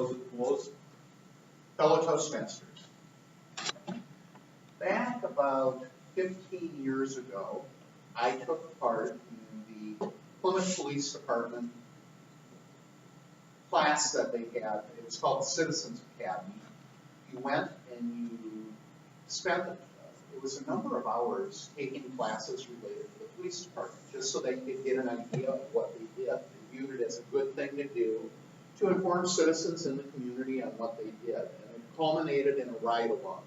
close it close. Fellow Toastmasters. Back about 15 years ago, I took part in the Plymouth Police Department class that they had. It was called the Citizens Academy. You went and you spent, it was a number of hours taking classes related to the police department, just so they could get an idea of what they did. They viewed it as a good thing to do to inform citizens in the community on what they did. And it culminated in a ride-along.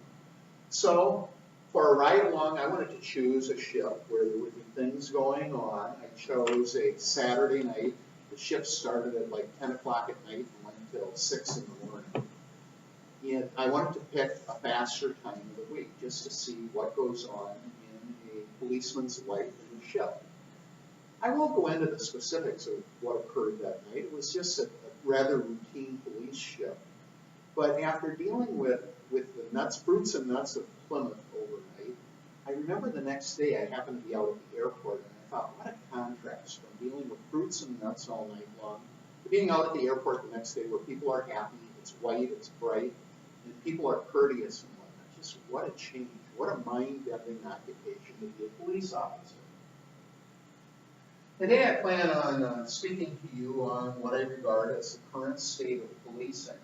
So, for a ride-along, I wanted to choose a shift where there would be things going on. I chose a Saturday night. The shift started at like 10 o'clock at night and went until 6 in the morning. And I wanted to pick a faster time of the week just to see what goes on in a policeman's life in the shift. I won't go into the specifics of what occurred that night. It was just a rather routine police shift. But after dealing with the fruits and nuts of Plymouth overnight, I remember the next day I happened to be out at the airport and I thought, what a contrast from dealing with fruits and nuts all night long to being out at the airport the next day where people are happy, it's white, it's bright, and people are courteous and whatnot. Just what a change, what a mind-bending occupation to be a police officer. Today I plan on speaking to you on what I regard as the current state of policing.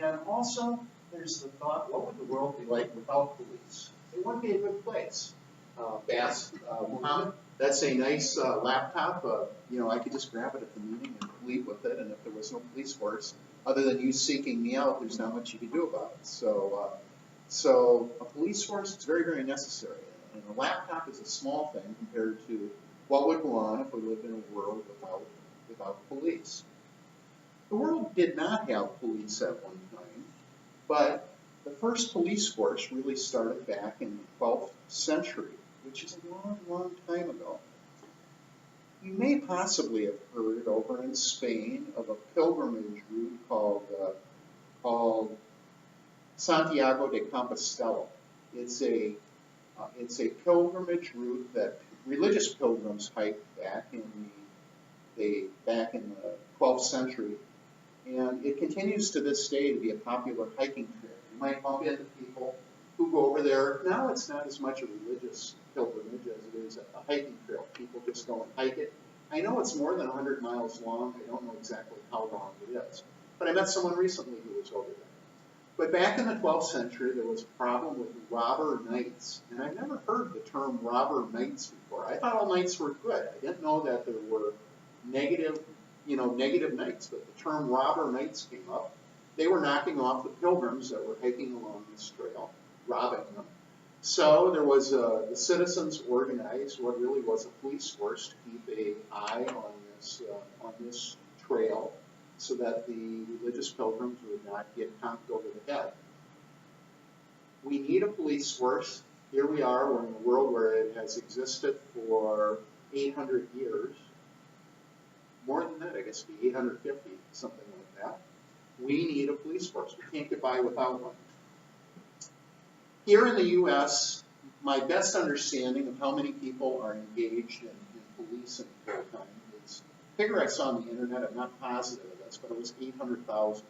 And also, there's the thought, what would the world be like without police? It wouldn't be a good place. Muhammad, that's a nice laptop. I could just grab it at the meeting and leave with it, and if there was no police force, other than you seeking me out, there's not much you can do about it. So a police force is very, very necessary. And a laptop is a small thing compared to what would go on if we lived in a world without police. The world did not have police at one time, but the first police force really started back in the 12th century, which is a long, long time ago. You may possibly have heard over in Spain of a pilgrimage route called Santiago de Compostela. It's a pilgrimage route that religious pilgrims hiked back in the 12th century. And it continues to this day to be a popular hiking trail. You might bump into people who go over there. Now it's not as much a religious pilgrimage as it is a hiking trail. People just go and hike it. I know it's more than 100 miles long. I don't know exactly how long it is. But I met someone recently who was over there. But back in the 12th century, there was a problem with robber knights. And I've never heard the term robber knights before. I thought all knights were good. I didn't know that there were negative knights, but the term robber knights came up. They were knocking off the pilgrims that were hiking along this trail, robbing them. So there was the citizens organized what really was a police force to keep an eye on this trail so that the religious pilgrims would not get conked over the head. We need a police force. Here we are, we're in a world where it has existed for 800 years. More than that, I guess it'd be 850, something like that. We need a police force. We can't get by without one. Here in the U.S., my best understanding of how many people are engaged in policing full time is a figure I saw on the internet. I'm not positive of this, but it was 800,000.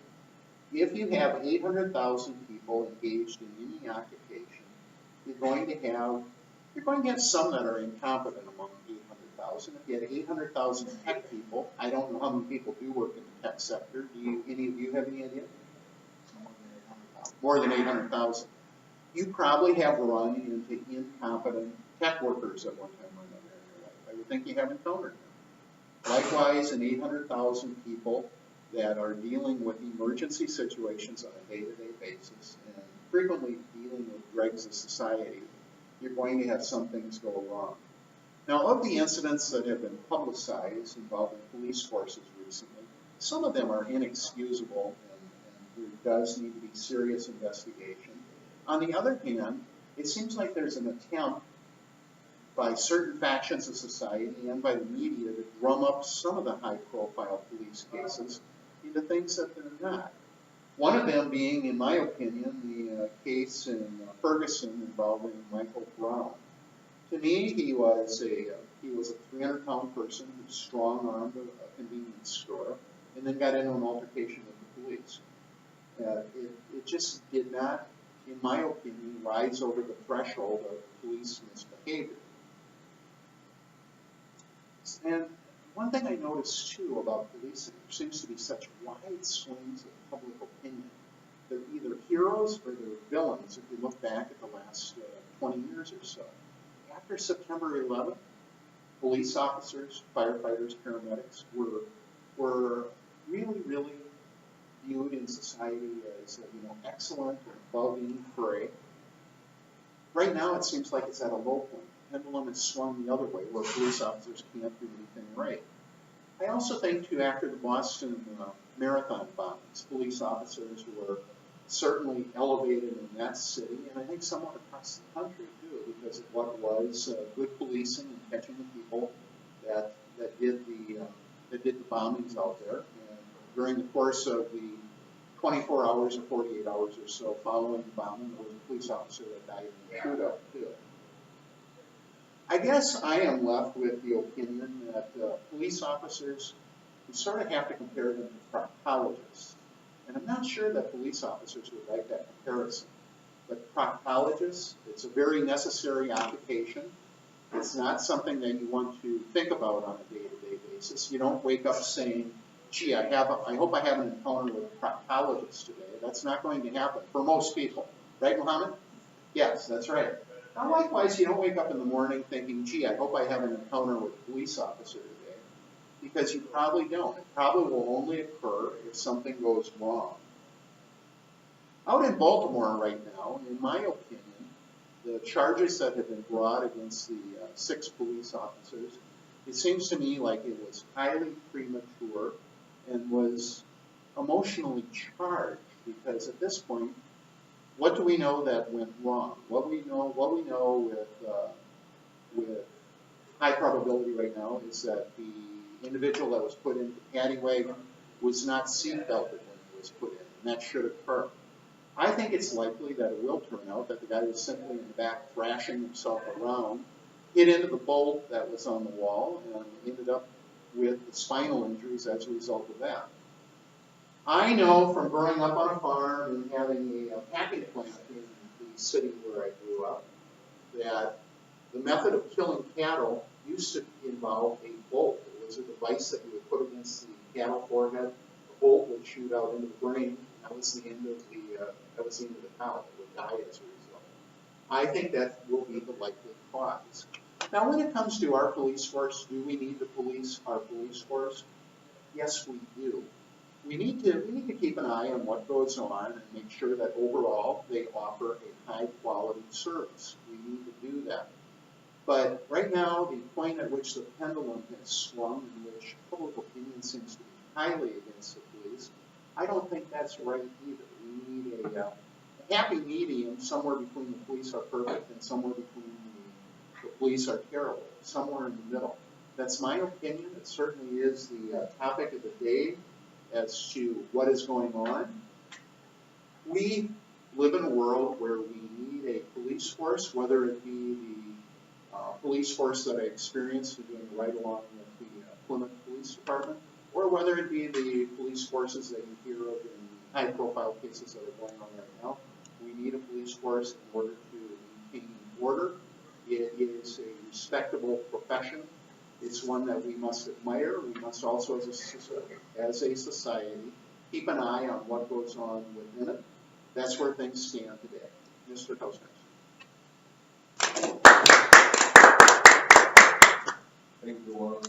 If you have 800,000 people engaged in any occupation, you're going to have some that are incompetent among 800,000. If you had 800,000 tech people, I don't know how many people do work in the tech sector. Any of you have any idea? More than 800,000. You probably have run into incompetent tech workers at one time or another in your life. I would think you have encountered them. Likewise, in 800,000 people that are dealing with emergency situations on a day-to-day basis and frequently dealing with dregs of society, you're going to have some things go wrong. Now, of the incidents that have been publicized involving police forces recently, some of them are inexcusable and there does need to be serious investigation. On the other hand, it seems like there's an attempt by certain factions of society and by the media to drum up some of the high-profile police cases into things that they're not. One of them being, in my opinion, the case in Ferguson involving Michael Brown. To me, he was a 300-pound person who strong-armed a convenience store and then got into an altercation with the police. It just did not, in my opinion, rise over the threshold of police misbehavior. And one thing I noticed too about policing, there seems to be such wide swings of public opinion. They're either heroes or they're villains if you look back at the last 20 years or so. After September 11th, police officers, firefighters, paramedics were really, really viewed in society as excellent and above any fray. Right now, it seems like it's at a low point. The pendulum has swung the other way, where police officers can't do anything right. I also think, too, after the Boston Marathon bombings, police officers were certainly elevated in that city, and I think somewhat across the country, too, because of what was good policing and catching the people that did the bombings out there. And during the course of the 24 hours or 48 hours or so following the bombing, there was a police officer that died in the shootout, too. I guess I am left with the opinion that police officers, we sort of have to compare them to proctologists. And I'm not sure that police officers would like that comparison. But proctologists, it's a very necessary occupation. It's not something that you want to think about on a day-to-day basis. You don't wake up saying, gee, I hope I have an encounter with a proctologist today. That's not going to happen for most people. Right, Muhammad? Yes, that's right. Now, likewise, you don't wake up in the morning thinking, gee, I hope I have an encounter with a police officer today, because you probably don't. It probably will only occur if something goes wrong. Out in Baltimore right now, in my opinion, the charges that have been brought against the 6 police officers, it seems to me like it was highly premature and was emotionally charged, because at this point, what do we know that went wrong? What we know with high probability right now is that the individual that was put into the paddy wagon was not seat belted when he was put in, and that should occur. I think it's likely that it will turn out that the guy was simply in the back thrashing himself around, hit into the bolt that was on the wall, and ended up with the spinal injuries as a result of that. I know from growing up on a farm and having a packing plant in the city where I grew up that the method of killing cattle used to involve a bolt. It was a device that you would put against the cattle forehead. The bolt would shoot out into the brain. That was the end of the cow. It would die as a result. I think that will be the likely cause. Now, when it comes to our police force, do we need to police our police force? Yes, we do. We need to keep an eye on what goes on and make sure that overall they offer a high quality service. We need to do that. But right now, the point at which the pendulum has swung, in which public opinion seems to be highly against the police, I don't think that's right either. We need a happy medium somewhere between the police are perfect and somewhere between the police are terrible, somewhere in the middle. That's my opinion. It certainly is the topic of the day as to what is going on. We live in a world where we need a police force, whether it be the police force that I experienced in doing right along with the Plymouth Police Department, or whether it be the police forces that you hear of in high-profile cases that are going on right now. We need a police force in order to maintain order. It is a respectable profession. It's one that we must admire. We must also, as a society, keep an eye on what goes on within it. That's where things stand today. Mr. Toastmaster. Thank you, Loras.